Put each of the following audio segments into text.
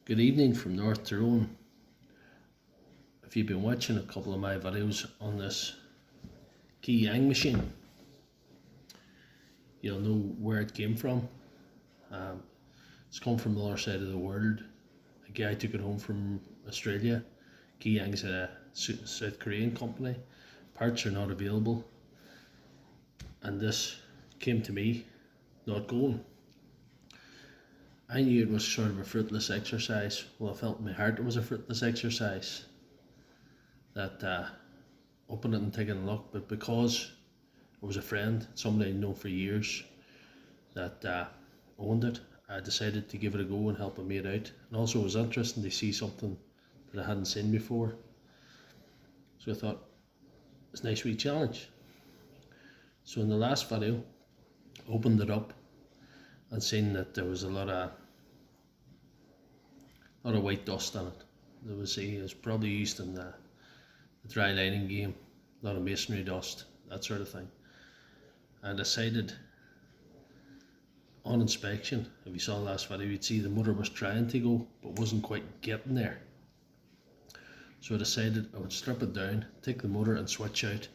Good evening from North Tyrone. If you've been watching a couple of my videos on this Keyang machine, you'll know where it came from. It's come from the other side of the world. A guy took it home from Australia. Keyang's a South Korean company. Parts are not available, and this came to me not going. I knew it was sort of a fruitless exercise. Well, I felt in my heart it was a fruitless exercise, that open it and taking a look, but because it was a friend, somebody I'd known for years, that owned it, I decided to give it a go and help a mate out. And also it was interesting to see something that I hadn't seen before. So I thought, it's a nice wee challenge. So in the last video, I opened it up and seen that there was a lot of white dust on it. It was probably used in the dry lining game, a lot of masonry dust, that sort of thing. I decided on inspection, if you saw the last video, you'd see the motor was trying to go but wasn't quite getting there. So I decided I would strip it down, take the motor and switch out,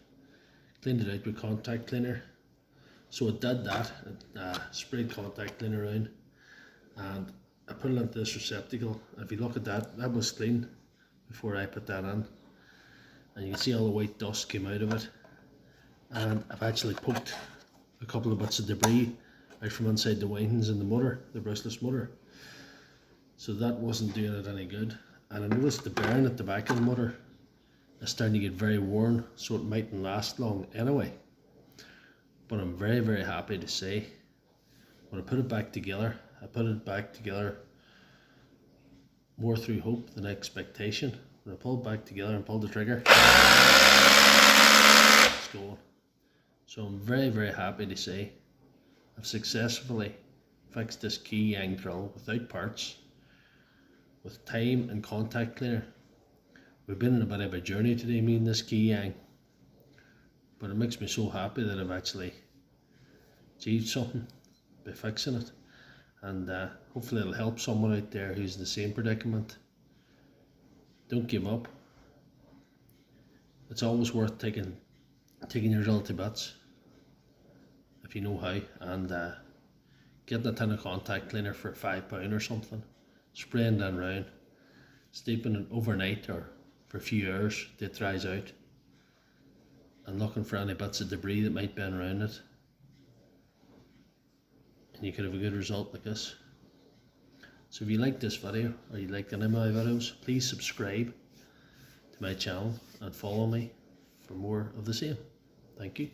cleaned it out with contact cleaner. So it did that, it sprayed contact cleaner around, and I put it into this receptacle. If you look at that, that was clean before I put that in, and you can see all the white dust came out of it. And I've actually poked a couple of bits of debris out from inside the windings in the motor, the brushless motor, so that wasn't doing it any good. And I noticed the bearing at the back of the motor is starting to get very worn, so it mightn't last long anyway. But I'm very, very happy to say, when I put it back together, I put it back together more through hope than expectation. When I pulled back together and pulled the trigger, it's going. So I'm very, very happy to say I've successfully fixed this Keyang drill without parts, with time and contact cleaner. We've been on a bit of a journey today, me and this Keyang, but it makes me so happy that I've actually achieved something by fixing it, and hopefully it'll help someone out there who's in the same predicament. Don't give up. It's always worth taking your drill to bits if you know how, and getting a tin of contact cleaner for £5 or something, spraying that round, steeping it overnight or for a few hours till it dries out, and looking for any bits of debris that might be around it, and you could have a good result like this. So if you like this video, or you like any of my videos, please subscribe to my channel and follow me for more of the same. Thank you.